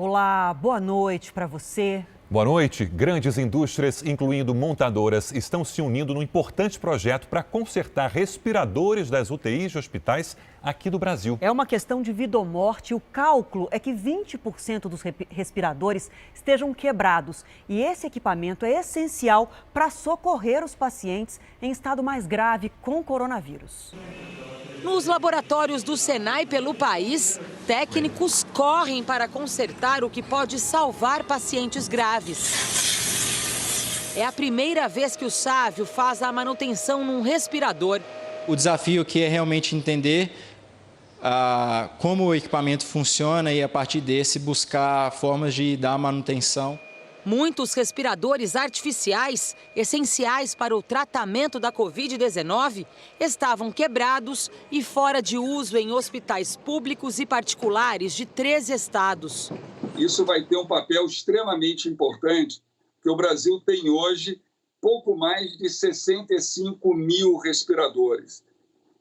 Olá, boa noite para você. Boa noite. Grandes indústrias, incluindo montadoras, estão se unindo num importante projeto para consertar respiradores das UTIs de hospitais aqui do Brasil. É uma questão de vida ou morte. O cálculo é que 20% dos respiradores estejam quebrados. E esse equipamento é essencial para socorrer os pacientes em estado mais grave com coronavírus. Nos laboratórios do Senai pelo país, técnicos correm para consertar o que pode salvar pacientes graves. É a primeira vez que o Sávio faz a manutenção num respirador. O desafio aqui é realmente entender como o equipamento funciona e, a partir desse, buscar formas de dar manutenção. Muitos respiradores artificiais, essenciais para o tratamento da Covid-19, estavam quebrados e fora de uso em hospitais públicos e particulares de 13 estados. Isso vai ter um papel extremamente importante, porque o Brasil tem hoje pouco mais de 65 mil respiradores.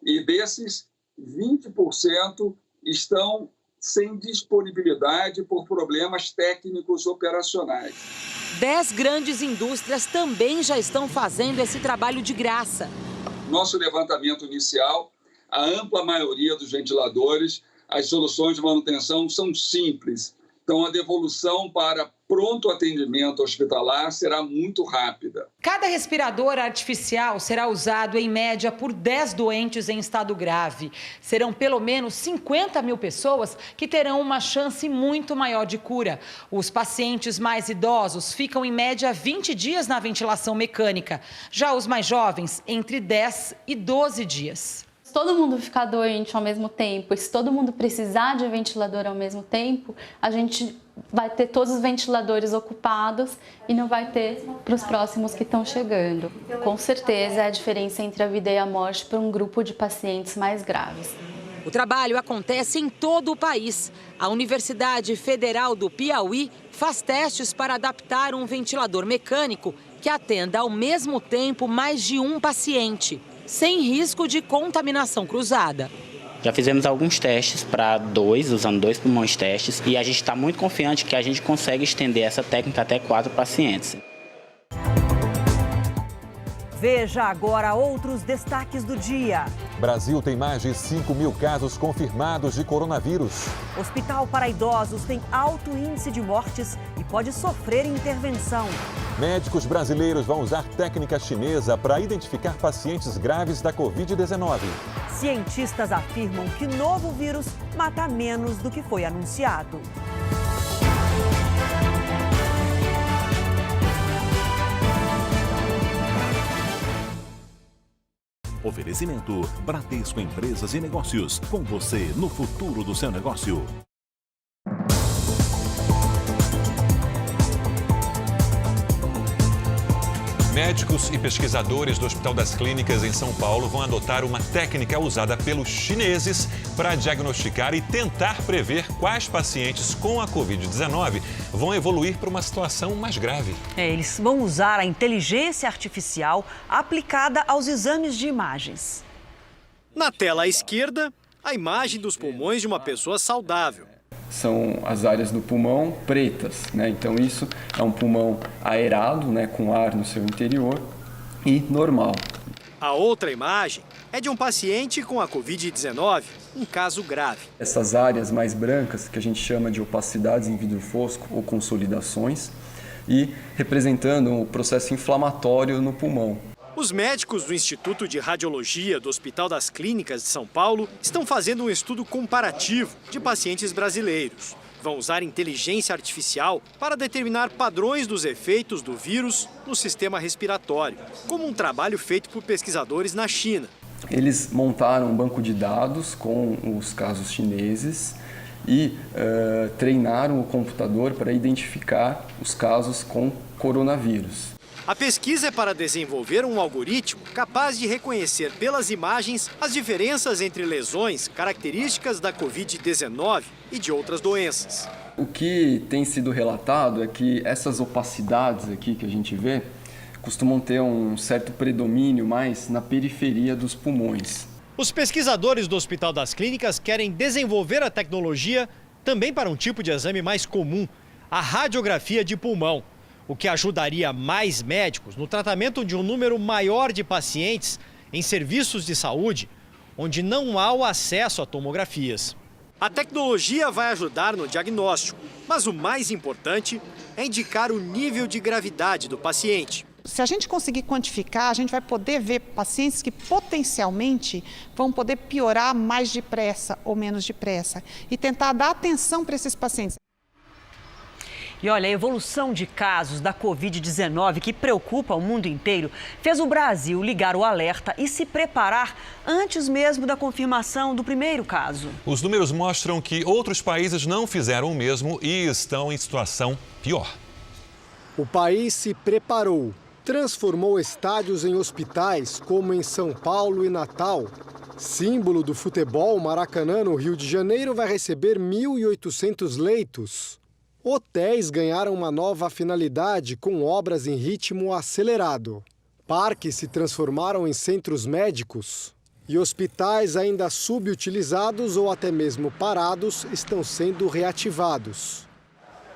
E desses, 20% estão sem disponibilidade por problemas técnicos operacionais. 10 grandes indústrias também já estão fazendo esse trabalho de graça. Nosso levantamento inicial, a ampla maioria dos ventiladores, as soluções de manutenção são simples. Então, a devolução para pronto atendimento hospitalar será muito rápida. Cada respirador artificial será usado em média por 10 doentes em estado grave. Serão pelo menos 50 mil pessoas que terão uma chance muito maior de cura. Os pacientes mais idosos ficam em média 20 dias na ventilação mecânica. Já os mais jovens, entre 10 e 12 dias. Se todo mundo ficar doente ao mesmo tempo, e se todo mundo precisar de ventilador ao mesmo tempo, a gente vai ter todos os ventiladores ocupados e não vai ter para os próximos que estão chegando. Com certeza é a diferença entre a vida e a morte para um grupo de pacientes mais graves. O trabalho acontece em todo o país. A Universidade Federal do Piauí faz testes para adaptar um ventilador mecânico que atenda ao mesmo tempo mais de um paciente, sem risco de contaminação cruzada. Já fizemos alguns testes para usando 2 pulmões testes, e a gente está muito confiante que a gente consegue estender essa técnica até 4 pacientes. Veja agora outros destaques do dia. Brasil tem mais de 5 mil casos confirmados de coronavírus. Hospital para idosos tem alto índice de mortes e pode sofrer intervenção. Médicos brasileiros vão usar técnica chinesa para identificar pacientes graves da Covid-19. Cientistas afirmam que novo vírus mata menos do que foi anunciado. Oferecimento Bradesco Empresas e Negócios. Com você no futuro do seu negócio. Médicos e pesquisadores do Hospital das Clínicas em São Paulo vão adotar uma técnica usada pelos chineses para diagnosticar e tentar prever quais pacientes com a Covid-19 vão evoluir para uma situação mais grave. Eles vão usar a inteligência artificial aplicada aos exames de imagens. Na tela à esquerda, a imagem dos pulmões de uma pessoa saudável. São as áreas do pulmão pretas, né? Então isso é um pulmão aerado, né, com ar no seu interior, e normal. A outra imagem é de um paciente com a Covid-19, um caso grave. Essas áreas mais brancas, que a gente chama de opacidades em vidro fosco ou consolidações, e representando o processo inflamatório no pulmão. Os médicos do Instituto de Radiologia do Hospital das Clínicas de São Paulo estão fazendo um estudo comparativo de pacientes brasileiros. Vão usar inteligência artificial para determinar padrões dos efeitos do vírus no sistema respiratório, como um trabalho feito por pesquisadores na China. Eles montaram um banco de dados com os casos chineses e treinaram o computador para identificar os casos com coronavírus. A pesquisa é para desenvolver um algoritmo capaz de reconhecer pelas imagens as diferenças entre lesões características da Covid-19 e de outras doenças. O que tem sido relatado é que essas opacidades aqui que a gente vê costumam ter um certo predomínio mais na periferia dos pulmões. Os pesquisadores do Hospital das Clínicas querem desenvolver a tecnologia também para um tipo de exame mais comum, a radiografia de pulmão, o que ajudaria mais médicos no tratamento de um número maior de pacientes em serviços de saúde, onde não há o acesso a tomografias. A tecnologia vai ajudar no diagnóstico, mas o mais importante é indicar o nível de gravidade do paciente. Se a gente conseguir quantificar, a gente vai poder ver pacientes que potencialmente vão poder piorar mais depressa ou menos depressa e tentar dar atenção para esses pacientes. E olha, a evolução de casos da Covid-19, que preocupa o mundo inteiro, fez o Brasil ligar o alerta e se preparar antes mesmo da confirmação do primeiro caso. Os números mostram que outros países não fizeram o mesmo e estão em situação pior. O país se preparou, transformou estádios em hospitais, como em São Paulo e Natal. Símbolo do futebol, Maracanã, no Rio de Janeiro, vai receber 1.800 leitos. Hotéis ganharam uma nova finalidade com obras em ritmo acelerado. Parques se transformaram em centros médicos. E hospitais ainda subutilizados ou até mesmo parados estão sendo reativados.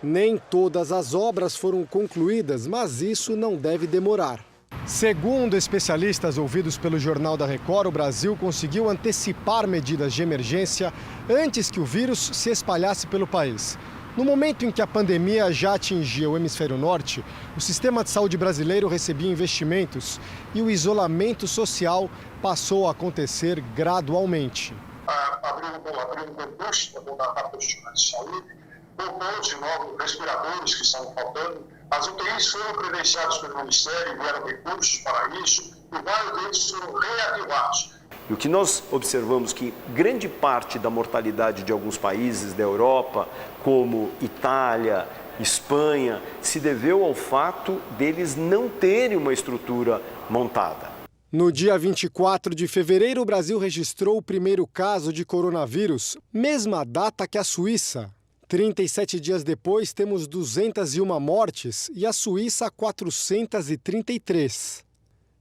Nem todas as obras foram concluídas, mas isso não deve demorar. Segundo especialistas ouvidos pelo Jornal da Record, o Brasil conseguiu antecipar medidas de emergência antes que o vírus se espalhasse pelo país. No momento em que a pandemia já atingia o hemisfério norte, o sistema de saúde brasileiro recebia investimentos e o isolamento social passou a acontecer gradualmente. Abriu um concurso para contratar profissionais de saúde, comprou de novos respiradores que estavam faltando, as UTIs foram credenciadas pelo Ministério e vieram recursos para isso, e vários deles foram reativados. E o que nós observamos que grande parte da mortalidade de alguns países da Europa, como Itália, Espanha, se deveu ao fato deles não terem uma estrutura montada. No dia 24 de fevereiro, o Brasil registrou o primeiro caso de coronavírus, mesma data que a Suíça. 37 dias depois, temos 201 mortes e a Suíça 433.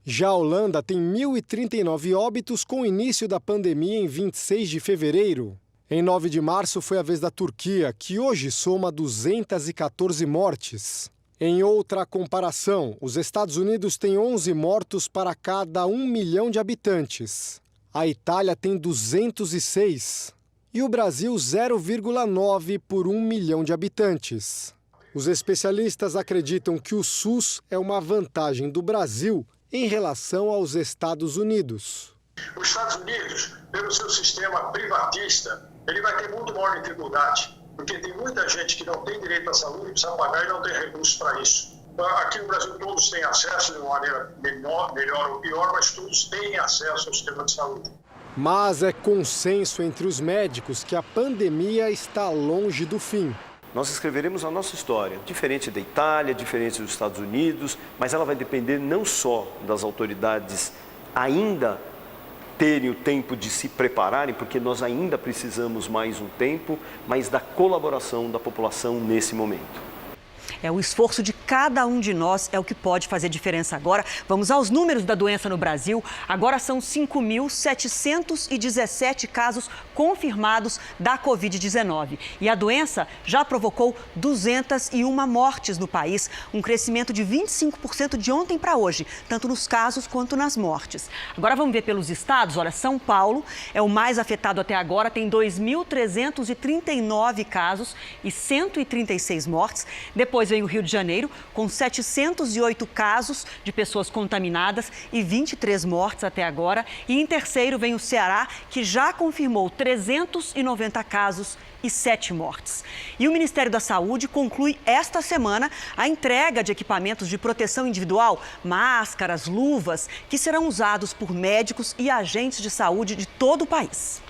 Já a Holanda tem 1.039 óbitos com o início da pandemia em 26 de fevereiro. Em 9 de março foi a vez da Turquia, que hoje soma 214 mortes. Em outra comparação, os Estados Unidos têm 11 mortos para cada 1 milhão de habitantes. A Itália tem 206 e o Brasil 0,9 por 1 milhão de habitantes. Os especialistas acreditam que o SUS é uma vantagem do Brasil em relação aos Estados Unidos. Os Estados Unidos, pelo seu sistema privatista, ele vai ter muito maior dificuldade, porque tem muita gente que não tem direito à saúde, precisa pagar e não tem recursos para isso. Aqui no Brasil todos têm acesso de uma maneira melhor ou pior, mas todos têm acesso ao sistema de saúde. Mas é consenso entre os médicos que a pandemia está longe do fim. Nós escreveremos a nossa história, diferente da Itália, diferente dos Estados Unidos, mas ela vai depender não só das autoridades ainda terem o tempo de se prepararem, porque nós ainda precisamos mais um tempo, mas da colaboração da população nesse momento. O esforço de cada um de nós é o que pode fazer diferença agora. Vamos aos números da doença no Brasil. Agora são 5.717 casos confirmados da Covid-19. E a doença já provocou 201 mortes no país, um crescimento de 25% de ontem para hoje, tanto nos casos quanto nas mortes. Agora vamos ver pelos estados. Olha, São Paulo é o mais afetado até agora, tem 2.339 casos e 136 mortes. Depois vem o Rio de Janeiro, com 708 casos de pessoas contaminadas e 23 mortes até agora. E em terceiro vem o Ceará, que já confirmou 390 casos e 7 mortes. E o Ministério da Saúde conclui esta semana a entrega de equipamentos de proteção individual, máscaras, luvas, que serão usados por médicos e agentes de saúde de todo o país.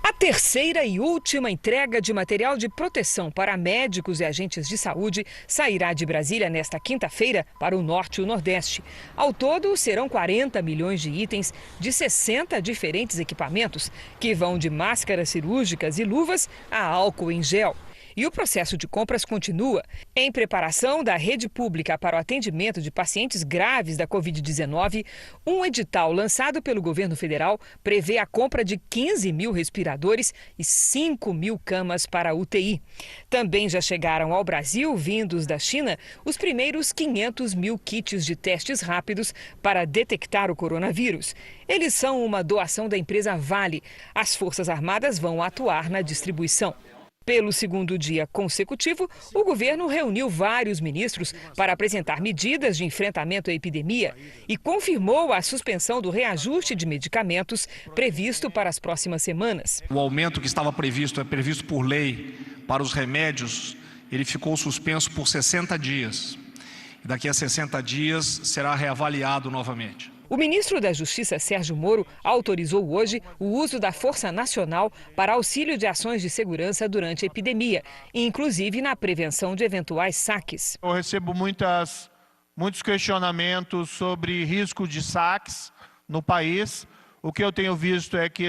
A terceira e última entrega de material de proteção para médicos e agentes de saúde sairá de Brasília nesta quinta-feira para o Norte e o Nordeste. Ao todo, serão 40 milhões de itens de 60 diferentes equipamentos, que vão de máscaras cirúrgicas e luvas a álcool em gel. E o processo de compras continua. Em preparação da rede pública para o atendimento de pacientes graves da Covid-19, um edital lançado pelo governo federal prevê a compra de 15 mil respiradores e 5 mil camas para UTI. Também já chegaram ao Brasil, vindos da China, os primeiros 500 mil kits de testes rápidos para detectar o coronavírus. Eles são uma doação da empresa Vale. As Forças Armadas vão atuar na distribuição. Pelo segundo dia consecutivo, o governo reuniu vários ministros para apresentar medidas de enfrentamento à epidemia e confirmou a suspensão do reajuste de medicamentos previsto para as próximas semanas. O aumento que estava previsto, por lei, para os remédios, ele ficou suspenso por 60 dias. E daqui a 60 dias será reavaliado novamente. O ministro da Justiça, Sérgio Moro, autorizou hoje o uso da Força Nacional para auxílio de ações de segurança durante a epidemia, inclusive na prevenção de eventuais saques. Eu recebo muitos questionamentos sobre risco de saques no país. O que eu tenho visto é que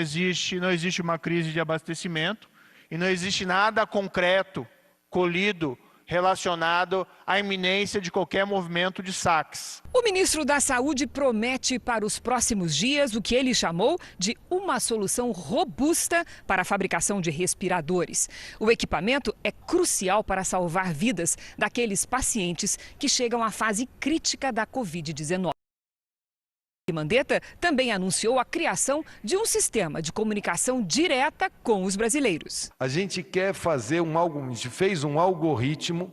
não existe uma crise de abastecimento e não existe nada concreto, colhido, relacionado à iminência de qualquer movimento de saques. O ministro da Saúde promete para os próximos dias o que ele chamou de uma solução robusta para a fabricação de respiradores. O equipamento é crucial para salvar vidas daqueles pacientes que chegam à fase crítica da Covid-19. Mandetta também anunciou a criação de um sistema de comunicação direta com os brasileiros. A gente quer fazer fez um algoritmo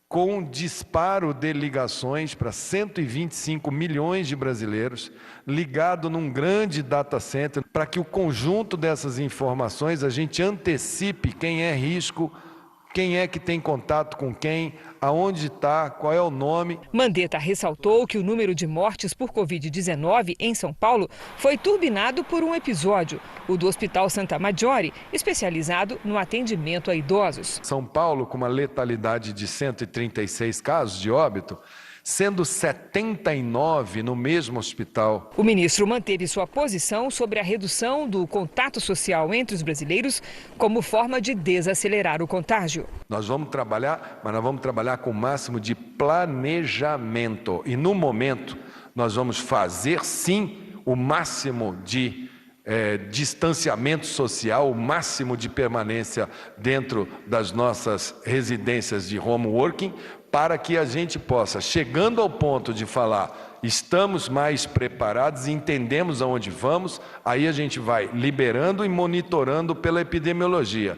com disparo de ligações para 125 milhões de brasileiros, ligado num grande data center, para que o conjunto dessas informações a gente antecipe quem é risco, quem é que tem contato com quem, aonde está, qual é o nome. Mandetta ressaltou que o número de mortes por Covid-19 em São Paulo foi turbinado por um episódio, o do Hospital Santa Maggiore, especializado no atendimento a idosos. São Paulo, com uma letalidade de 136 casos de óbito, sendo 79 no mesmo hospital. O ministro manteve sua posição sobre a redução do contato social entre os brasileiros como forma de desacelerar o contágio. Nós vamos trabalhar, mas nós vamos trabalhar com o máximo de planejamento. E no momento, nós vamos fazer sim o máximo de distanciamento social, o máximo de permanência dentro das nossas residências de home working, para que a gente possa, chegando ao ponto de falar, estamos mais preparados, entendemos aonde vamos, aí a gente vai liberando e monitorando pela epidemiologia.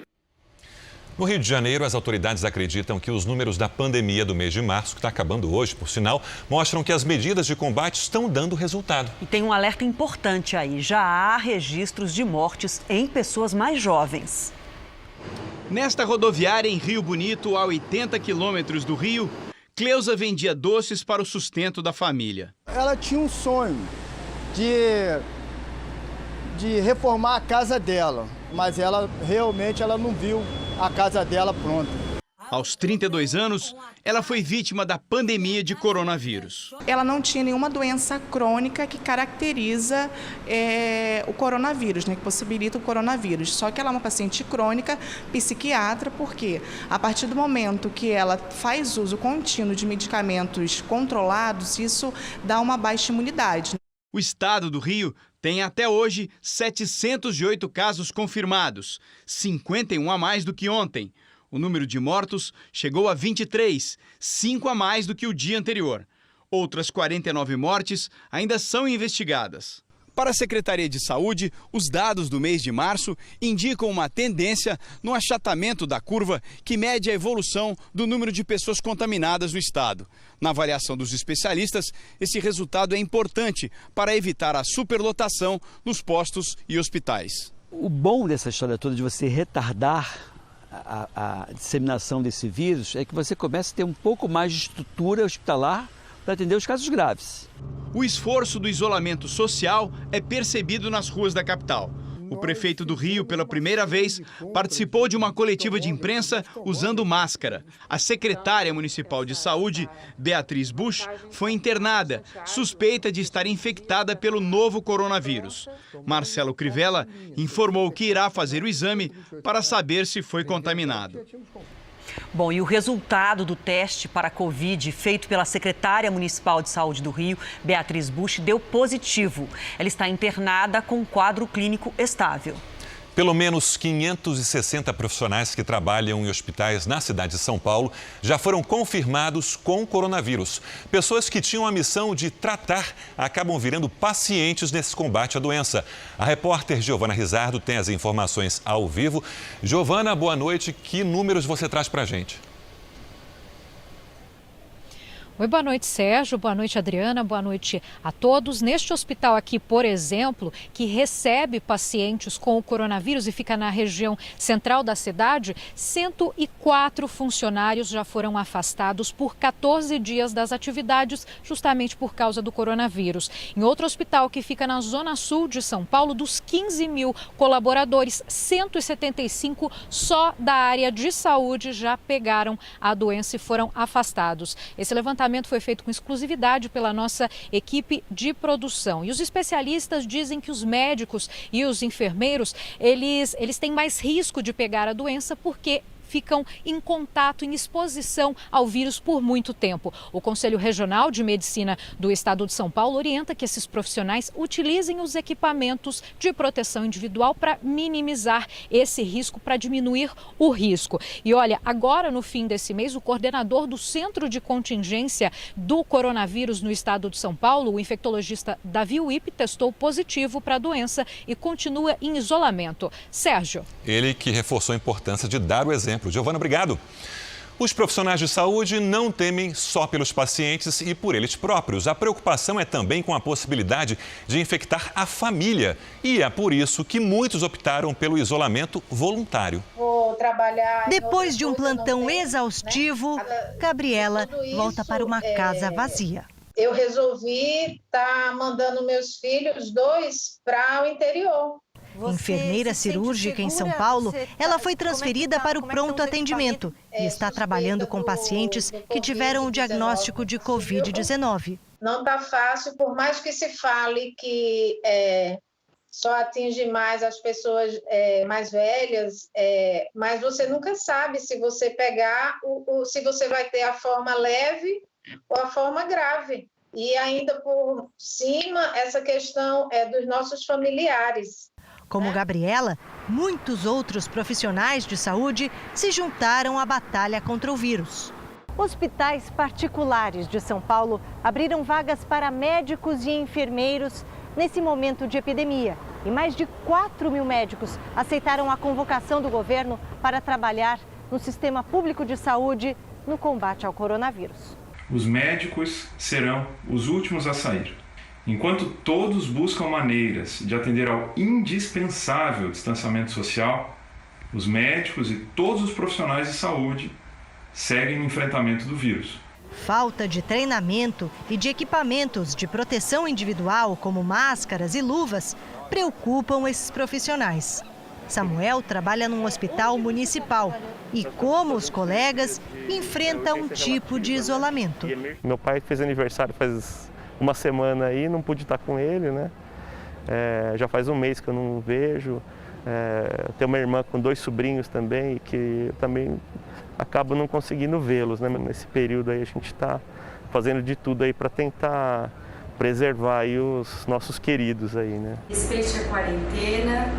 No Rio de Janeiro, as autoridades acreditam que os números da pandemia do mês de março, que está acabando hoje, por sinal, mostram que as medidas de combate estão dando resultado. E tem um alerta importante aí, já há registros de mortes em pessoas mais jovens. Nesta rodoviária em Rio Bonito, a 80 quilômetros do Rio, Cleusa vendia doces para o sustento da família. Ela tinha um sonho de reformar a casa dela, mas ela realmente não viu a casa dela pronta. Aos 32 anos, ela foi vítima da pandemia de coronavírus. Ela não tinha nenhuma doença crônica que caracteriza o coronavírus, né, que possibilita o coronavírus. Só que ela é uma paciente crônica, psiquiatra, porque a partir do momento que ela faz uso contínuo de medicamentos controlados, isso dá uma baixa imunidade. O estado do Rio tem até hoje 708 casos confirmados, 51 a mais do que ontem. O número de mortos chegou a 23, 5 a mais do que o dia anterior. Outras 49 mortes ainda são investigadas. Para a Secretaria de Saúde, os dados do mês de março indicam uma tendência no achatamento da curva que mede a evolução do número de pessoas contaminadas no estado. Na avaliação dos especialistas, esse resultado é importante para evitar a superlotação nos postos e hospitais. O bom dessa história toda de você retardar a disseminação desse vírus é que você começa a ter um pouco mais de estrutura hospitalar para atender os casos graves. O esforço do isolamento social é percebido nas ruas da capital. O prefeito do Rio, pela primeira vez, participou de uma coletiva de imprensa usando máscara. A secretária municipal de saúde, Beatriz Busch, foi internada, suspeita de estar infectada pelo novo coronavírus. Marcelo Crivella informou que irá fazer o exame para saber se foi contaminado. Bom, e o resultado do teste para a Covid feito pela secretária municipal de saúde do Rio, Beatriz Busch, deu positivo. Ela está internada com um quadro clínico estável. Pelo menos 560 profissionais que trabalham em hospitais na cidade de São Paulo já foram confirmados com coronavírus. Pessoas que tinham a missão de tratar acabam virando pacientes nesse combate à doença. A repórter Giovana Rizardo tem as informações ao vivo. Giovana, boa noite. Que números você traz para a gente? Oi, boa noite, Sérgio. Boa noite, Adriana. Boa noite a todos. Neste hospital aqui, por exemplo, que recebe pacientes com o coronavírus e fica na região central da cidade, 104 funcionários já foram afastados por 14 dias das atividades, justamente por causa do coronavírus. Em outro hospital que fica na zona sul de São Paulo, dos 15 mil colaboradores, 175 só da área de saúde já pegaram a doença e foram afastados. Esse levantamento foi feito com exclusividade pela nossa equipe de produção. E os especialistas dizem que os médicos e os enfermeiros, eles têm mais risco de pegar a doença porque ficam em contato, em exposição ao vírus por muito tempo. O Conselho Regional de Medicina do Estado de São Paulo orienta que esses profissionais utilizem os equipamentos de proteção individual para minimizar esse risco, para diminuir o risco. E olha, agora no fim desse mês, o coordenador do Centro de Contingência do Coronavírus no Estado de São Paulo, o infectologista Davi Wipp, testou positivo para a doença e continua em isolamento. Sérgio. Ele que reforçou a importância de dar o exemplo. Giovana, obrigado. Os profissionais de saúde não temem só pelos pacientes e por eles próprios. A preocupação é também com a possibilidade de infectar a família. E é por isso que muitos optaram pelo isolamento voluntário. Depois de um plantão exaustivo, Gabriela volta para uma casa vazia. Eu resolvi estar mandando meus filhos 2 para o interior. Enfermeira cirúrgica em São Paulo, ela foi transferida para o pronto atendimento e está trabalhando com pacientes que tiveram o diagnóstico de Covid-19. Não está fácil, por mais que se fale que só atinge mais as pessoas mais velhas, mas você nunca sabe se você pegar, se você vai ter a forma leve ou a forma grave. E ainda por cima, essa questão dos nossos familiares. Como Gabriela, muitos outros profissionais de saúde se juntaram à batalha contra o vírus. Hospitais particulares de São Paulo abriram vagas para médicos e enfermeiros nesse momento de epidemia. E mais de 4 mil médicos aceitaram a convocação do governo para trabalhar no sistema público de saúde no combate ao coronavírus. Os médicos serão os últimos a sair. Enquanto todos buscam maneiras de atender ao indispensável distanciamento social, os médicos e todos os profissionais de saúde seguem no enfrentamento do vírus. Falta de treinamento e de equipamentos de proteção individual, como máscaras e luvas, preocupam esses profissionais. Samuel trabalha num hospital municipal e, como os colegas, enfrenta um tipo de isolamento. Meu pai fez aniversário faz uma semana aí, não pude estar com ele, né? Já faz um mês que eu não vejo. Eu tenho uma irmã com 2 sobrinhos também, que eu também acabo não conseguindo vê-los, né? Nesse período aí a gente está fazendo de tudo aí para tentar preservar aí os nossos queridos aí, né? Respeite a quarentena,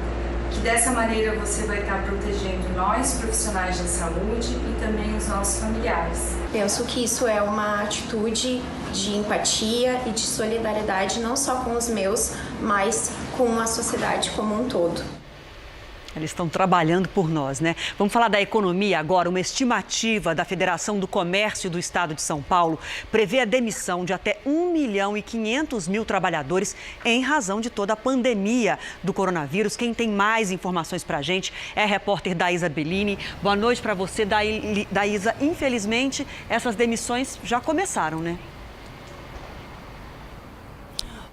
que dessa maneira você vai estar protegendo nós, profissionais da saúde, e também os nossos familiares. Penso que isso é uma atitude de empatia e de solidariedade, não só com os meus, mas com a sociedade como um todo. Eles estão trabalhando por nós, né? Vamos falar da economia agora. Uma estimativa da Federação do Comércio do Estado de São Paulo prevê a demissão de até 1.500.000 trabalhadores em razão de toda a pandemia do coronavírus. Quem tem mais informações para a gente é a repórter Daísa Bellini. Boa noite para você, Daísa. Infelizmente, essas demissões já começaram, né?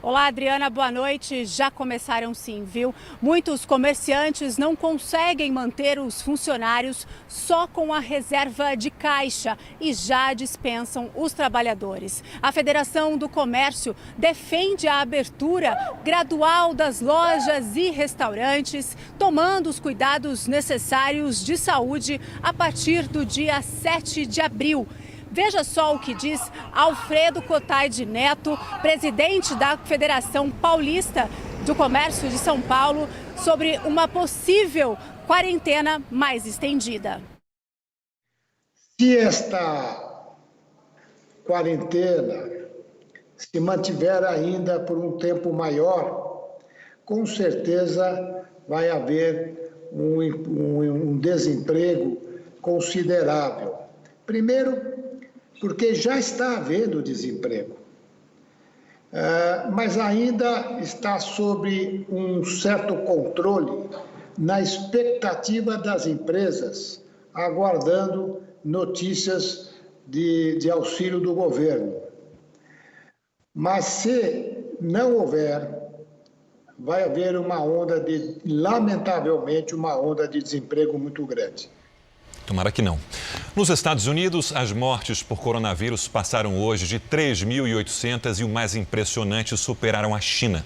Olá, Adriana, boa noite. Já começaram sim, viu? Muitos comerciantes não conseguem manter os funcionários só com a reserva de caixa e já dispensam os trabalhadores. A Federação do Comércio defende a abertura gradual das lojas e restaurantes, tomando os cuidados necessários de saúde a partir do dia 7 de abril. Veja só o que diz Alfredo Cotaide Neto, presidente da Federação Paulista do Comércio de São Paulo, sobre uma possível quarentena mais estendida. Se esta quarentena se mantiver ainda por um tempo maior, com certeza vai haver um desemprego considerável. Primeiro, porque já está havendo desemprego, mas ainda está sob um certo controle, na expectativa das empresas, aguardando notícias de auxílio do governo. Mas se não houver, vai haver lamentavelmente, uma onda de desemprego muito grande. Tomara que não. Nos Estados Unidos, as mortes por coronavírus passaram hoje de 3.800 e o mais impressionante, superaram a China.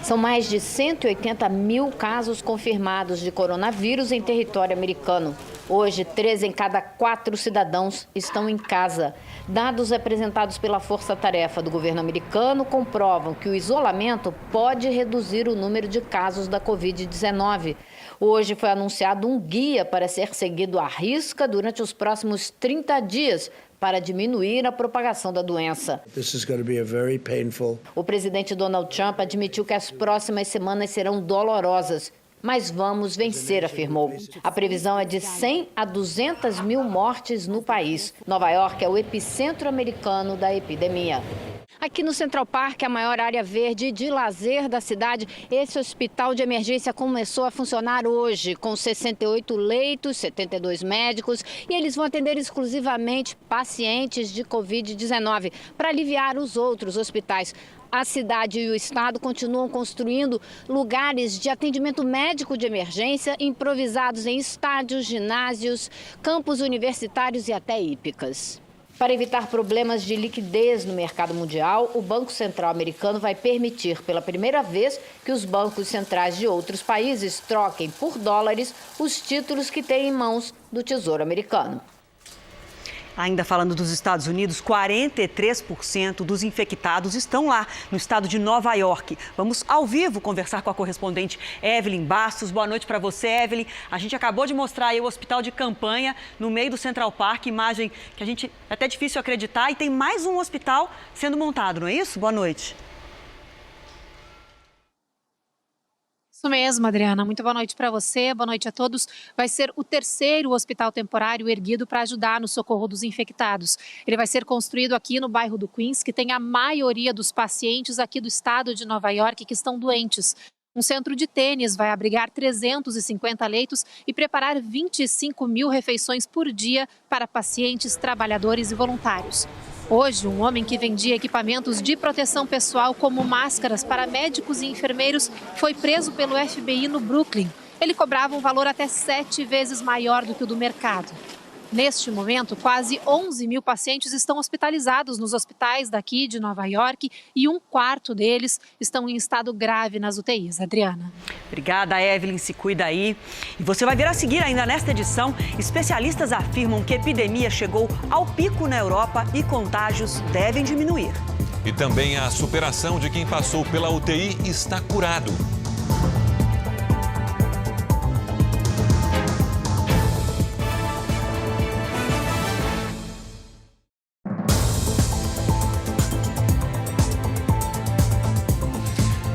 São mais de 180 mil casos confirmados de coronavírus em território americano. Hoje, 3 em cada 4 cidadãos estão em casa. Dados apresentados pela Força Tarefa do governo americano comprovam que o isolamento pode reduzir o número de casos da Covid-19. Hoje foi anunciado um guia para ser seguido à risca durante os próximos 30 dias para diminuir a propagação da doença. O presidente Donald Trump admitiu que as próximas semanas serão dolorosas, mas vamos vencer, afirmou. A previsão é de 100 a 200 mil mortes no país. Nova York é o epicentro americano da epidemia. Aqui no Central Park, a maior área verde de lazer da cidade, esse hospital de emergência começou a funcionar hoje, com 68 leitos, 72 médicos, e eles vão atender exclusivamente pacientes de Covid-19, para aliviar os outros hospitais. A cidade e o estado continuam construindo lugares de atendimento médico de emergência improvisados em estádios, ginásios, campos universitários e até hípicas. Para evitar problemas de liquidez no mercado mundial, o Banco Central americano vai permitir pela primeira vez que os bancos centrais de outros países troquem por dólares os títulos que têm em mãos do Tesouro americano. Ainda falando dos Estados Unidos, 43% dos infectados estão lá, no estado de Nova York. Vamos ao vivo conversar com a correspondente Evelyn Bastos. Boa noite para você, Evelyn. A gente acabou de mostrar aí o hospital de campanha no meio do Central Park, imagem que a gente é até difícil acreditar. E tem mais um hospital sendo montado, não é isso? Boa noite. Isso mesmo, Adriana. Muito boa noite para você, boa noite a todos. Vai ser o terceiro hospital temporário erguido para ajudar no socorro dos infectados. Ele vai ser construído aqui no bairro do Queens, que tem a maioria dos pacientes aqui do estado de Nova York que estão doentes. Um centro de tênis vai abrigar 350 leitos e preparar 25 mil refeições por dia para pacientes, trabalhadores e voluntários. Hoje, um homem que vendia equipamentos de proteção pessoal como máscaras para médicos e enfermeiros foi preso pelo FBI no Brooklyn. Ele cobrava um valor até 7 vezes maior do que o do mercado. Neste momento, quase 11 mil pacientes estão hospitalizados nos hospitais daqui de Nova York e um quarto deles estão em estado grave nas UTIs. Adriana. Obrigada, Evelyn. Se cuida aí. E você vai ver a seguir ainda nesta edição. Especialistas afirmam que a epidemia chegou ao pico na Europa e contágios devem diminuir. E também a superação de quem passou pela UTI está curado.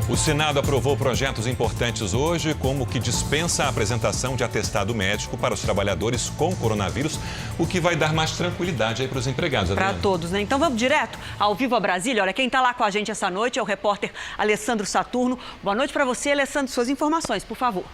O Senado aprovou projetos importantes hoje, como o que dispensa a apresentação de atestado médico para os trabalhadores com coronavírus, o que vai dar mais tranquilidade aí para os empregados. Para todos, né? Então vamos direto ao vivo a Brasília. Olha, quem está lá com a gente essa noite é o repórter Alessandro Saturno. Boa noite para você, Alessandro. Suas informações, por favor.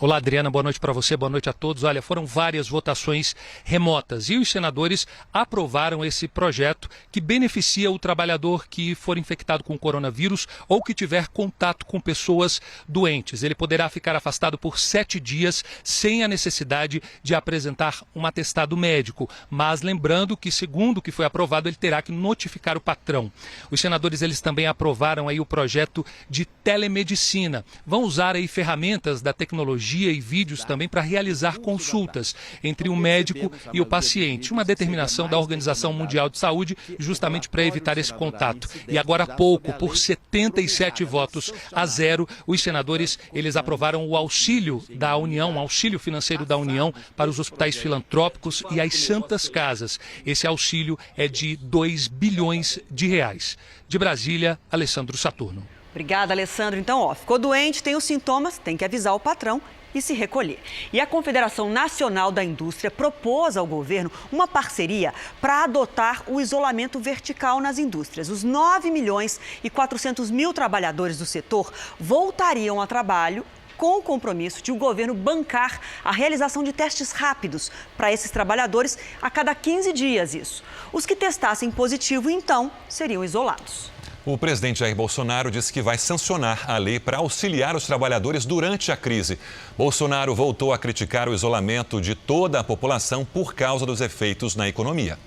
Olá, Adriana, boa noite para você, boa noite a todos. Olha, foram várias votações remotas e os senadores aprovaram esse projeto que beneficia o trabalhador que for infectado com coronavírus ou que tiver contato com pessoas doentes. Ele poderá ficar afastado por 7 dias sem a necessidade de apresentar um atestado médico. Mas lembrando que, segundo o que foi aprovado, ele terá que notificar o patrão. Os senadores, eles também aprovaram aí o projeto de telemedicina. Vão usar aí ferramentas da tecnologia e vídeos também para realizar consultas entre o médico e o paciente. Uma determinação da Organização Mundial de Saúde justamente para evitar esse contato. E agora há pouco, por 77 votos a 0, os senadores eles aprovaram o auxílio da União, o auxílio financeiro da União para os hospitais filantrópicos e as santas casas. Esse auxílio é de 2 bilhões de reais. De Brasília, Alessandro Saturno. Obrigada, Alessandro. Então, ficou doente, tem os sintomas, tem que avisar o patrão e se recolher. E a Confederação Nacional da Indústria propôs ao governo uma parceria para adotar o isolamento vertical nas indústrias. Os 9 milhões e 400 mil trabalhadores do setor voltariam ao trabalho com o compromisso de o governo bancar a realização de testes rápidos para esses trabalhadores a cada 15 dias isso. Os que testassem positivo, então, seriam isolados. O presidente Jair Bolsonaro disse que vai sancionar a lei para auxiliar os trabalhadores durante a crise. Bolsonaro voltou a criticar o isolamento de toda a população por causa dos efeitos na economia.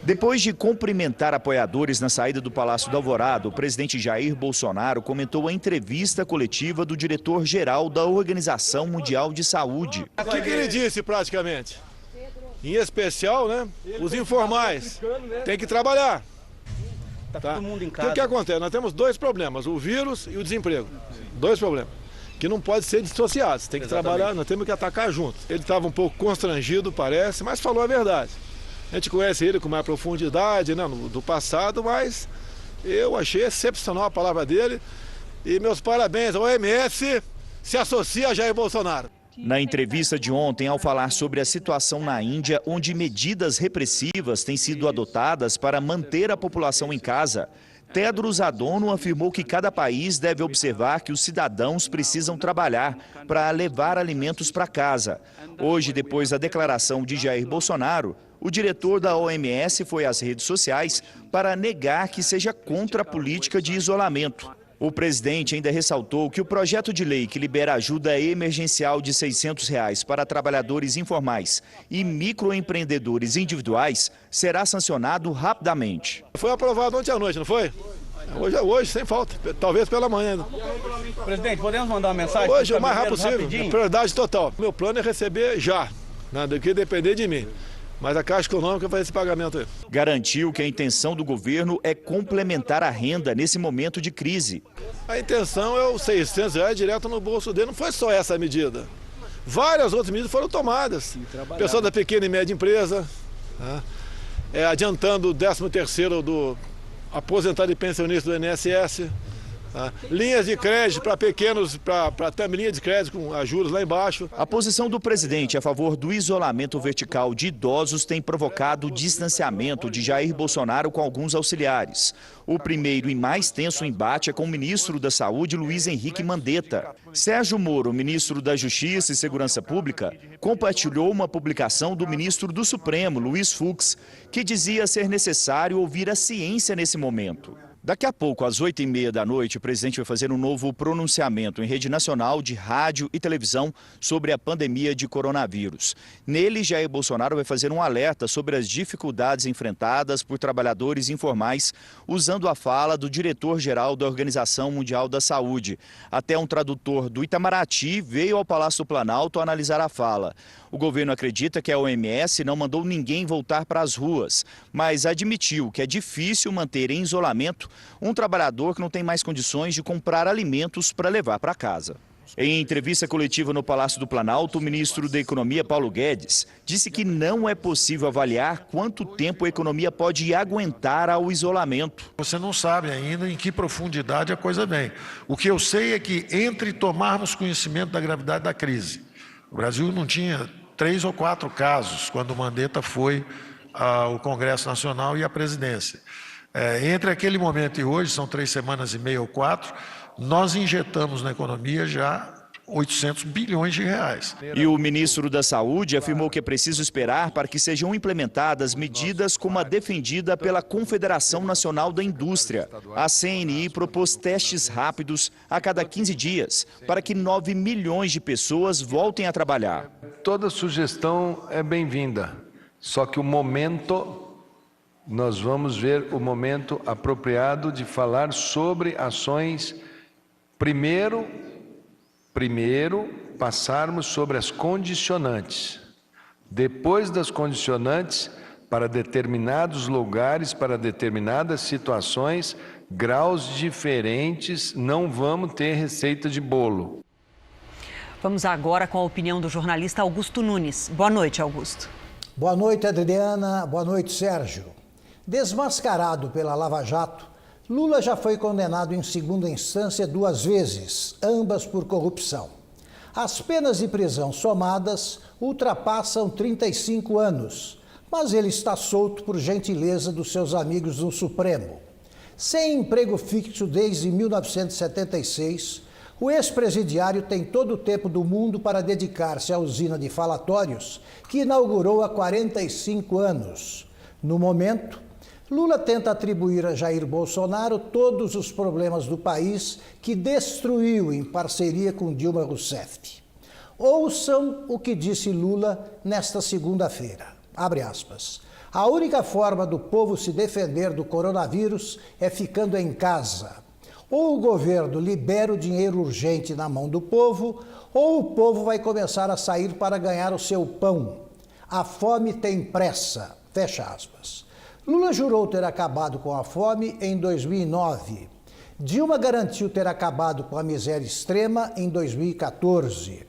Depois de cumprimentar apoiadores na saída do Palácio do Alvorada, o presidente Jair Bolsonaro comentou a entrevista coletiva do diretor-geral da Organização Mundial de Saúde. O que ele disse praticamente? Em especial, né, os informais. Tem que trabalhar. Tá todo mundo em casa. O que acontece? Nós temos 2 problemas, o vírus e o desemprego. 2 problemas, que não podem ser dissociados. Tem que trabalhar, nós temos que atacar juntos. Ele estava um pouco constrangido, parece, mas falou a verdade. A gente conhece ele com mais profundidade, né, do passado, mas eu achei excepcional a palavra dele. E meus parabéns ao OMS, se associa a Jair Bolsonaro. Na entrevista de ontem, ao falar sobre a situação na Índia, onde medidas repressivas têm sido adotadas para manter a população em casa, Tedros Adhanom afirmou que cada país deve observar que os cidadãos precisam trabalhar para levar alimentos para casa. Hoje, depois da declaração de Jair Bolsonaro, o diretor da OMS foi às redes sociais para negar que seja contra a política de isolamento. O presidente ainda ressaltou que o projeto de lei que libera ajuda emergencial de R$ 600 para trabalhadores informais e microempreendedores individuais será sancionado rapidamente. Foi aprovado ontem à noite, não foi? Hoje, sem falta, talvez pela manhã. Presidente, podemos mandar uma mensagem? Hoje, o mais rápido possível, prioridade total. Meu plano é receber já, do que depender de mim. Mas a Caixa Econômica faz esse pagamento aí. Garantiu que a intenção do governo é complementar a renda nesse momento de crise. A intenção é os R$ 600 direto no bolso dele. Não foi só essa medida. Várias outras medidas foram tomadas. Pessoal da pequena e média empresa, adiantando o 13º do aposentado e pensionista do INSS. Linhas de crédito para pequenos, para ter linha de crédito com juros lá embaixo. A posição do presidente a favor do isolamento vertical de idosos tem provocado o distanciamento de Jair Bolsonaro com alguns auxiliares. O primeiro e mais tenso embate é com o ministro da Saúde, Luiz Henrique Mandetta. Sérgio Moro, ministro da Justiça e Segurança Pública, compartilhou uma publicação do ministro do Supremo, Luiz Fux, que dizia ser necessário ouvir a ciência nesse momento. Daqui a pouco, às 8h30 da noite, o presidente vai fazer um novo pronunciamento em rede nacional de rádio e televisão sobre a pandemia de coronavírus. Nele, Jair Bolsonaro vai fazer um alerta sobre as dificuldades enfrentadas por trabalhadores informais, usando a fala do diretor-geral da Organização Mundial da Saúde. Até um tradutor do Itamaraty veio ao Palácio do Planalto analisar a fala. O governo acredita que a OMS não mandou ninguém voltar para as ruas, mas admitiu que é difícil manter em isolamento um trabalhador que não tem mais condições de comprar alimentos para levar para casa. Em entrevista coletiva no Palácio do Planalto, o ministro da Economia, Paulo Guedes, disse que não é possível avaliar quanto tempo a economia pode aguentar ao isolamento. Você não sabe ainda em que profundidade a coisa vem. O que eu sei é que entre tomarmos conhecimento da gravidade da crise, o Brasil não tinha 3 ou 4 casos quando o Mandetta foi ao Congresso Nacional e à presidência. Entre aquele momento e hoje, são 3 semanas e meia ou 4, nós injetamos na economia já 800 bilhões de reais. E o ministro da Saúde afirmou que é preciso esperar para que sejam implementadas medidas como a defendida pela Confederação Nacional da Indústria. A CNI propôs testes rápidos a cada 15 dias para que 9 milhões de pessoas voltem a trabalhar. Toda sugestão é bem-vinda, só que o momento, nós vamos ver o momento apropriado de falar sobre ações. Primeiro, passarmos sobre as condicionantes. Depois das condicionantes, para determinados lugares, para determinadas situações, graus diferentes, não vamos ter receita de bolo. Vamos agora com a opinião do jornalista Augusto Nunes. Boa noite, Augusto. Boa noite, Adriana. Boa noite, Sérgio. Desmascarado pela Lava Jato, Lula já foi condenado em segunda instância 2 vezes, ambas por corrupção. As penas de prisão somadas ultrapassam 35 anos, mas ele está solto por gentileza dos seus amigos no Supremo. Sem emprego fixo desde 1976, o ex-presidiário tem todo o tempo do mundo para dedicar-se à usina de falatórios que inaugurou há 45 anos. No momento, Lula tenta atribuir a Jair Bolsonaro todos os problemas do país que destruiu em parceria com Dilma Rousseff. Ouçam o que disse Lula nesta segunda-feira. Abre aspas. A única forma do povo se defender do coronavírus é ficando em casa. Ou o governo libera o dinheiro urgente na mão do povo, ou o povo vai começar a sair para ganhar o seu pão. A fome tem pressa. Fecha aspas. Lula jurou ter acabado com a fome em 2009. Dilma garantiu ter acabado com a miséria extrema em 2014.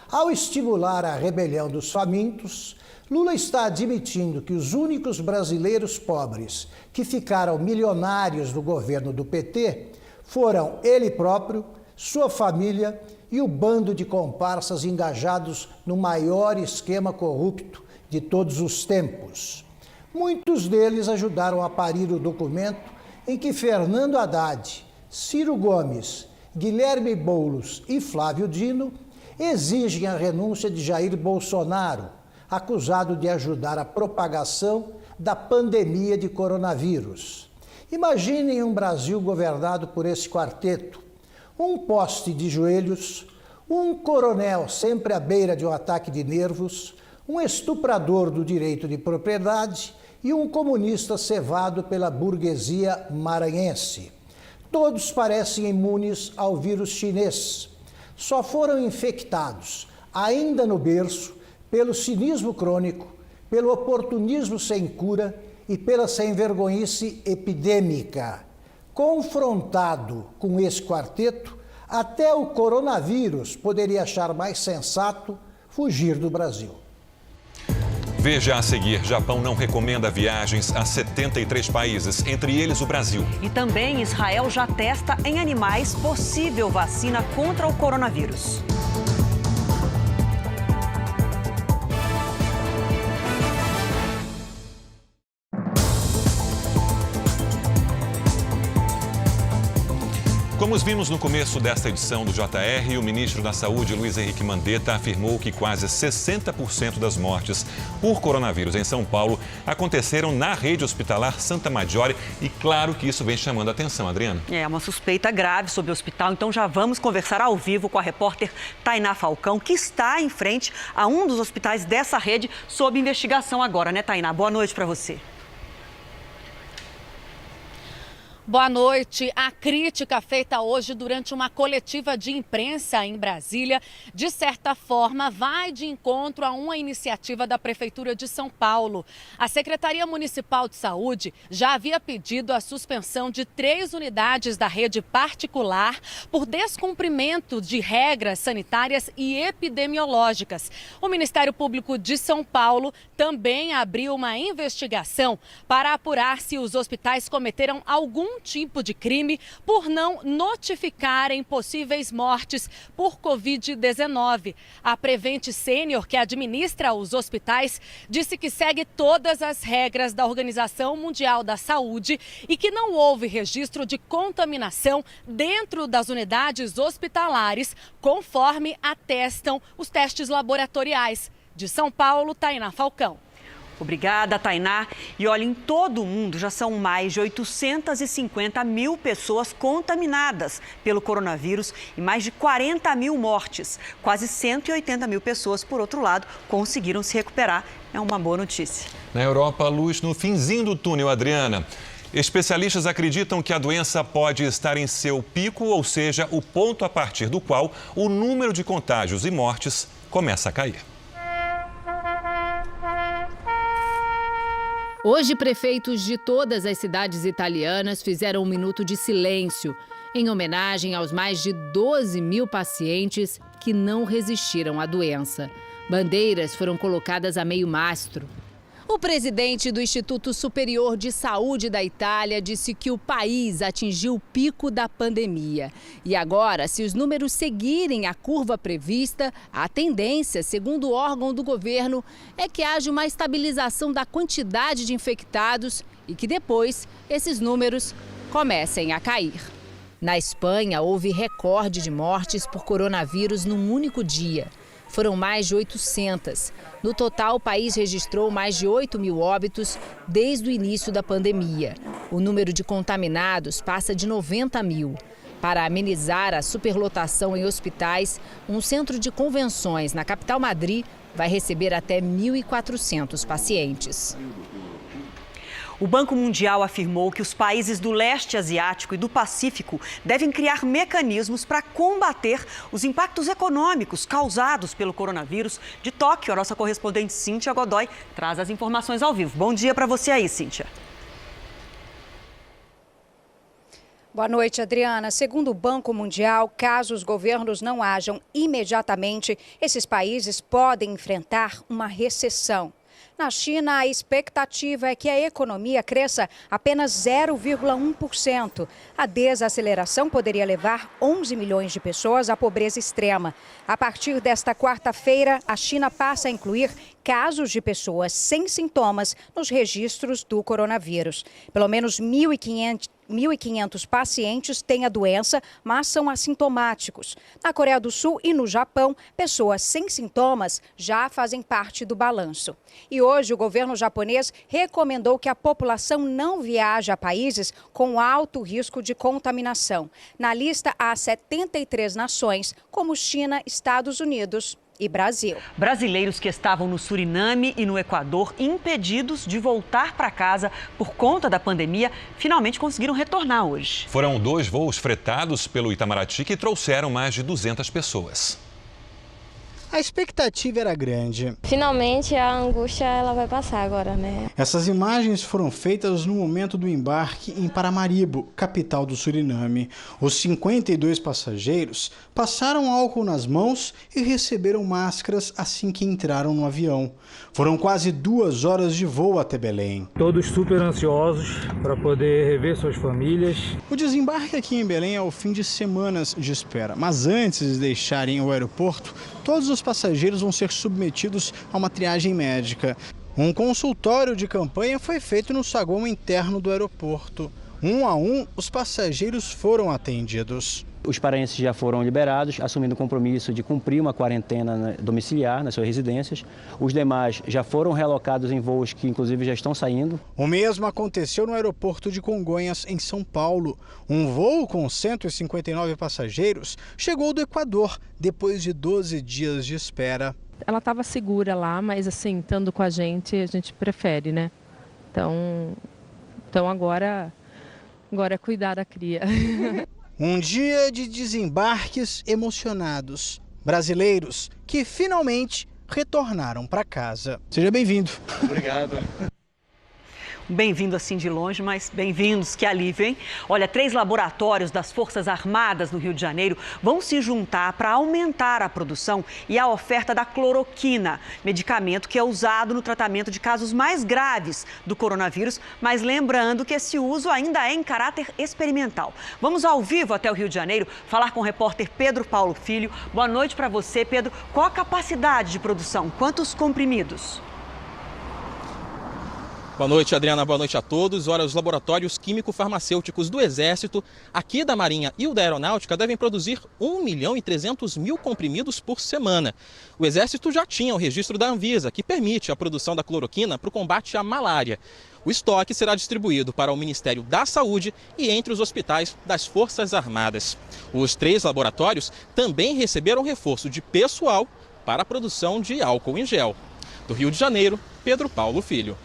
Ao estimular a rebelião dos famintos, Lula está admitindo que os únicos brasileiros pobres que ficaram milionários no governo do PT foram ele próprio, sua família e o bando de comparsas engajados no maior esquema corrupto de todos os tempos. Muitos deles ajudaram a parir o documento em que Fernando Haddad, Ciro Gomes, Guilherme Boulos e Flávio Dino exigem a renúncia de Jair Bolsonaro, acusado de ajudar a propagação da pandemia de coronavírus. Imaginem um Brasil governado por esse quarteto: um poste de joelhos, um coronel sempre à beira de um ataque de nervos, um estuprador do direito de propriedade e um comunista cevado pela burguesia maranhense. Todos parecem imunes ao vírus chinês. Só foram infectados, ainda no berço, pelo cinismo crônico, pelo oportunismo sem cura e pela sem-vergonhice epidêmica. Confrontado com esse quarteto, até o coronavírus poderia achar mais sensato fugir do Brasil. Veja a seguir, Japão não recomenda viagens a 73 países, entre eles o Brasil. E também Israel já testa em animais possível vacina contra o coronavírus. Como vimos no começo desta edição do JR, o ministro da Saúde, Luiz Henrique Mandetta, afirmou que quase 60% das mortes por coronavírus em São Paulo aconteceram na rede hospitalar Santa Maggiore e claro que isso vem chamando a atenção, Adriana. É uma suspeita grave sobre o hospital, então já vamos conversar ao vivo com a repórter Tainá Falcão, que está em frente a um dos hospitais dessa rede sob investigação agora, né, Tainá? Boa noite para você. Boa noite. A crítica feita hoje durante uma coletiva de imprensa em Brasília, de certa forma, vai de encontro a uma iniciativa da Prefeitura de São Paulo. A Secretaria Municipal de Saúde já havia pedido a suspensão de 3 unidades da rede particular por descumprimento de regras sanitárias e epidemiológicas. O Ministério Público de São Paulo também abriu uma investigação para apurar se os hospitais cometeram algum algum tipo de crime por não notificarem possíveis mortes por Covid-19. A Prevent Senior, que administra os hospitais, disse que segue todas as regras da Organização Mundial da Saúde e que não houve registro de contaminação dentro das unidades hospitalares, conforme atestam os testes laboratoriais. De São Paulo, Tainá Falcão. Obrigada, Tainá. E olha, em todo o mundo já são mais de 850 mil pessoas contaminadas pelo coronavírus e mais de 40 mil mortes. Quase 180 mil pessoas, por outro lado, conseguiram se recuperar. É uma boa notícia. Na Europa, a luz no finzinho do túnel, Adriana. Especialistas acreditam que a doença pode estar em seu pico, ou seja, o ponto a partir do qual o número de contágios e mortes começa a cair. Hoje, prefeitos de todas as cidades italianas fizeram um minuto de silêncio em homenagem aos mais de 12 mil pacientes que não resistiram à doença. Bandeiras foram colocadas a meio mastro. O presidente do Instituto Superior de Saúde da Itália disse que o país atingiu o pico da pandemia. E agora, se os números seguirem a curva prevista, a tendência, segundo o órgão do governo, é que haja uma estabilização da quantidade de infectados e que depois esses números comecem a cair. Na Espanha, houve recorde de mortes por coronavírus num único dia. Foram mais de 800. No total, o país registrou mais de 8 mil óbitos desde o início da pandemia. O número de contaminados passa de 90 mil. Para amenizar a superlotação em hospitais, um centro de convenções na capital Madrid vai receber até 1.400 pacientes. O Banco Mundial afirmou que os países do leste asiático e do Pacífico devem criar mecanismos para combater os impactos econômicos causados pelo coronavírus. De Tóquio, a nossa correspondente Cíntia Godoy traz as informações ao vivo. Bom dia para você aí, Cíntia. Boa noite, Adriana. Segundo o Banco Mundial, caso os governos não ajam imediatamente, esses países podem enfrentar uma recessão. Na China, a expectativa é que a economia cresça apenas 0,1%. A desaceleração poderia levar 11 milhões de pessoas à pobreza extrema. A partir desta quarta-feira, a China passa a incluir casos de pessoas sem sintomas nos registros do coronavírus. Pelo menos 1.500 pacientes têm a doença, mas são assintomáticos. Na Coreia do Sul e no Japão, pessoas sem sintomas já fazem parte do balanço. E hoje o governo japonês recomendou que a população não viaje a países com alto risco de contaminação. Na lista há 73 nações, como China, Estados Unidos e Brasil. Brasileiros que estavam no Suriname e no Equador, impedidos de voltar para casa por conta da pandemia, finalmente conseguiram retornar hoje. Foram 2 voos fretados pelo Itamaraty que trouxeram mais de 200 pessoas. A expectativa era grande. Finalmente a angústia ela vai passar agora, né? Essas imagens foram feitas no momento do embarque em Paramaribo, capital do Suriname. Os 52 passageiros passaram álcool nas mãos e receberam máscaras assim que entraram no avião. Foram quase 2 horas de voo até Belém. Todos super ansiosos para poder rever suas famílias. O desembarque aqui em Belém é o fim de semanas de espera, mas antes de deixarem o aeroporto, todos os passageiros vão ser submetidos a uma triagem médica. Um consultório de campanha foi feito no saguão interno do aeroporto. Um a um, os passageiros foram atendidos. Os paraenses já foram liberados, assumindo o compromisso de cumprir uma quarentena domiciliar nas suas residências. Os demais já foram realocados em voos que, inclusive, já estão saindo. O mesmo aconteceu no aeroporto de Congonhas, em São Paulo. Um voo com 159 passageiros chegou do Equador, depois de 12 dias de espera. Ela estava segura lá, mas assim, estando com a gente prefere, né? Então agora é cuidar da cria. Um dia de desembarques emocionados. Brasileiros que finalmente retornaram para casa. Seja bem-vindo. Obrigado. Bem-vindo assim de longe, mas bem-vindos, que alívio, hein? Olha, 3 laboratórios das Forças Armadas no Rio de Janeiro vão se juntar para aumentar a produção e a oferta da cloroquina, medicamento que é usado no tratamento de casos mais graves do coronavírus, mas lembrando que esse uso ainda é em caráter experimental. Vamos ao vivo até o Rio de Janeiro falar com o repórter Pedro Paulo Filho. Boa noite para você, Pedro. Qual a capacidade de produção? Quantos comprimidos? Boa noite, Adriana. Boa noite a todos. Olha, os laboratórios químico-farmacêuticos do Exército, aqui da Marinha e o da Aeronáutica devem produzir 1.300.000 comprimidos por semana. O Exército já tinha o registro da Anvisa, que permite a produção da cloroquina para o combate à malária. O estoque será distribuído para o Ministério da Saúde e entre os hospitais das Forças Armadas. Os 3 laboratórios também receberam reforço de pessoal para a produção de álcool em gel. Do Rio de Janeiro, Pedro Paulo Filho.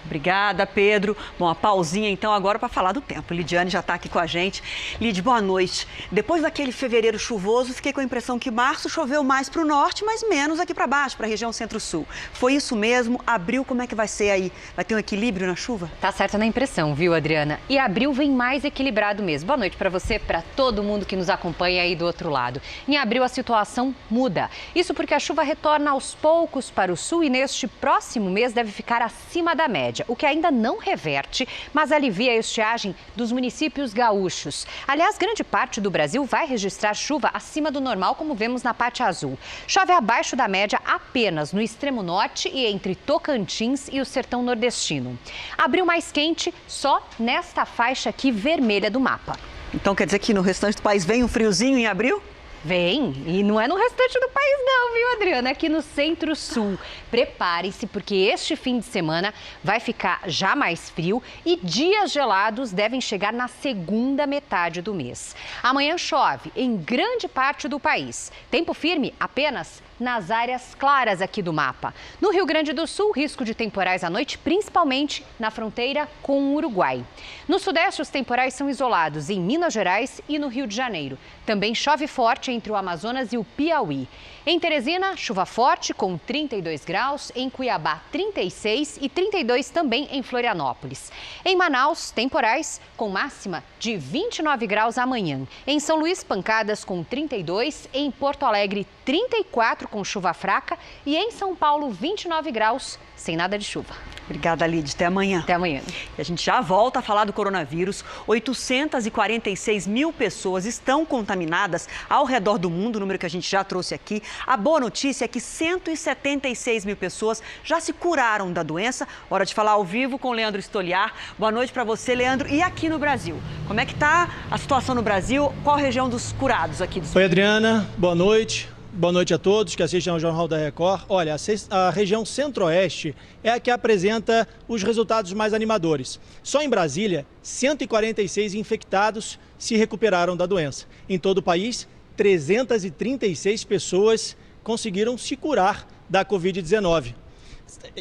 Obrigada, Pedro. Bom, a pausinha então agora para falar do tempo. Lidiane já está aqui com a gente. Lid, boa noite. Depois daquele fevereiro chuvoso, fiquei com a impressão que março choveu mais para o norte, mas menos aqui para baixo, para a região centro-sul. Foi isso mesmo? Abril, como é que vai ser aí? Vai ter um equilíbrio na chuva? Tá certa na impressão, viu, Adriana? E abril vem mais equilibrado mesmo. Boa noite para você, para todo mundo que nos acompanha aí do outro lado. Em abril a situação muda. Isso porque a chuva retorna aos poucos para o sul e neste próximo mês deve ficar acima da média, o que ainda não reverte, mas alivia a estiagem dos municípios gaúchos. Aliás, grande parte do Brasil vai registrar chuva acima do normal, como vemos na parte azul. Chove abaixo da média apenas no extremo norte e entre Tocantins e o sertão nordestino. Abril mais quente só nesta faixa aqui vermelha do mapa. Então quer dizer que no restante do país vem um friozinho em abril? Vem, e não é no restante do país não, viu, Adriana? É aqui no centro-sul. Prepare-se, porque este fim de semana vai ficar já mais frio e dias gelados devem chegar na segunda metade do mês. Amanhã chove em grande parte do país. Tempo firme apenas nas áreas claras aqui do mapa. No Rio Grande do Sul, risco de temporais à noite, principalmente na fronteira com o Uruguai. No Sudeste, os temporais são isolados em Minas Gerais e no Rio de Janeiro. Também chove forte entre o Amazonas e o Piauí. Em Teresina, chuva forte com 32 graus, em Cuiabá 36 e 32 também em Florianópolis. Em Manaus, temporais com máxima de 29 graus amanhã. Em São Luís, pancadas com 32, em Porto Alegre 34 com chuva fraca e em São Paulo 29 graus sem nada de chuva. Obrigada, Lid. Até amanhã. Até amanhã. E a gente já volta a falar do coronavírus. 846 mil pessoas estão contaminadas ao redor do mundo, o número que a gente já trouxe aqui. A boa notícia é que 176 mil pessoas já se curaram da doença. Hora de falar ao vivo com o Leandro Stoliar. Boa noite para você, Leandro. E aqui no Brasil? Como é que está a situação no Brasil? Qual a região dos curados aqui do Sul? Oi, Adriana. Boa noite. Boa noite a todos que assistem ao Jornal da Record. Olha, a região centro-oeste é a que apresenta os resultados mais animadores. Só em Brasília, 146 infectados se recuperaram da doença. Em todo o país, 336 pessoas conseguiram se curar da Covid-19.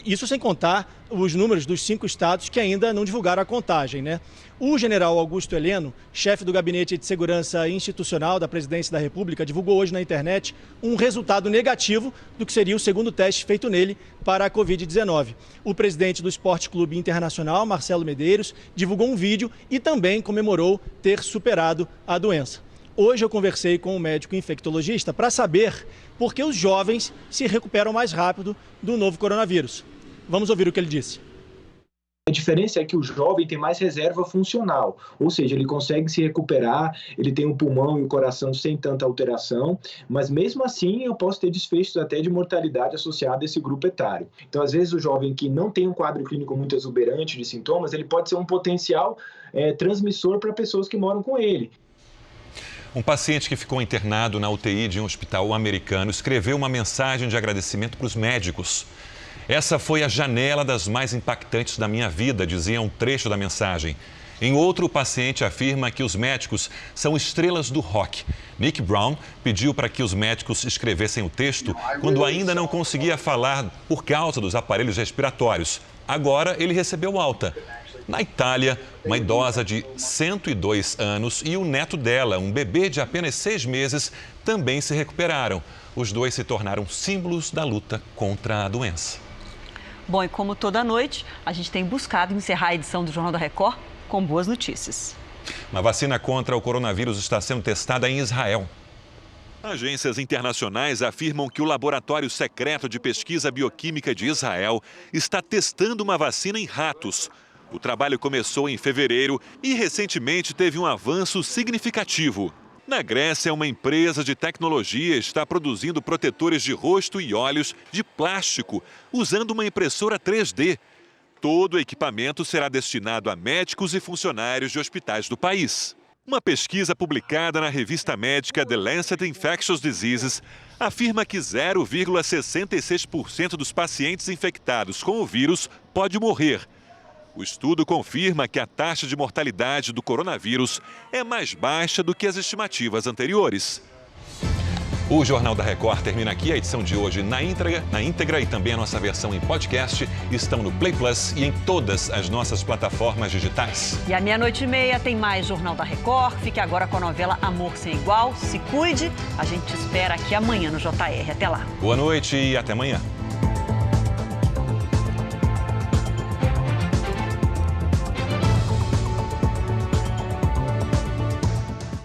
Isso sem contar os números dos 5 estados que ainda não divulgaram a contagem, né? O general Augusto Heleno, chefe do Gabinete de Segurança Institucional da Presidência da República, divulgou hoje na internet um resultado negativo do que seria o segundo teste feito nele para a Covid-19. O presidente do Esporte Clube Internacional, Marcelo Medeiros, divulgou um vídeo e também comemorou ter superado a doença. Hoje eu conversei com um médico infectologista para saber por que os jovens se recuperam mais rápido do novo coronavírus. Vamos ouvir o que ele disse. A diferença é que o jovem tem mais reserva funcional, ou seja, ele consegue se recuperar, ele tem um pulmão e o coração sem tanta alteração, mas mesmo assim eu posso ter desfechos até de mortalidade associada a esse grupo etário. Então, às vezes, o jovem que não tem um quadro clínico muito exuberante de sintomas, ele pode ser um potencial transmissor para pessoas que moram com ele. Um paciente que ficou internado na UTI de um hospital americano escreveu uma mensagem de agradecimento para os médicos. Essa foi a janela das mais impactantes da minha vida, dizia um trecho da mensagem. Em outro, o paciente afirma que os médicos são estrelas do rock. Nick Brown pediu para que os médicos escrevessem o texto quando ainda não conseguia falar por causa dos aparelhos respiratórios. Agora ele recebeu alta. Na Itália, uma idosa de 102 anos e o neto dela, um bebê de apenas 6 meses, também se recuperaram. Os dois se tornaram símbolos da luta contra a doença. Bom, e como toda noite, a gente tem buscado encerrar a edição do Jornal da Record com boas notícias. Uma vacina contra o coronavírus está sendo testada em Israel. Agências internacionais afirmam que o Laboratório Secreto de Pesquisa Bioquímica de Israel está testando uma vacina em ratos. O trabalho começou em fevereiro e recentemente teve um avanço significativo. Na Grécia, uma empresa de tecnologia está produzindo protetores de rosto e olhos de plástico, usando uma impressora 3D. Todo o equipamento será destinado a médicos e funcionários de hospitais do país. Uma pesquisa publicada na revista médica The Lancet Infectious Diseases afirma que 0,66% dos pacientes infectados com o vírus pode morrer. O estudo confirma que a taxa de mortalidade do coronavírus é mais baixa do que as estimativas anteriores. O Jornal da Record termina aqui. A edição de hoje na íntegra e também a nossa versão em podcast estão no Play Plus e em todas as nossas plataformas digitais. E à 00:30 tem mais Jornal da Record. Fique agora com a novela Amor Sem Igual. Se cuide. A gente te espera aqui amanhã no JR. Até lá. Boa noite e até amanhã.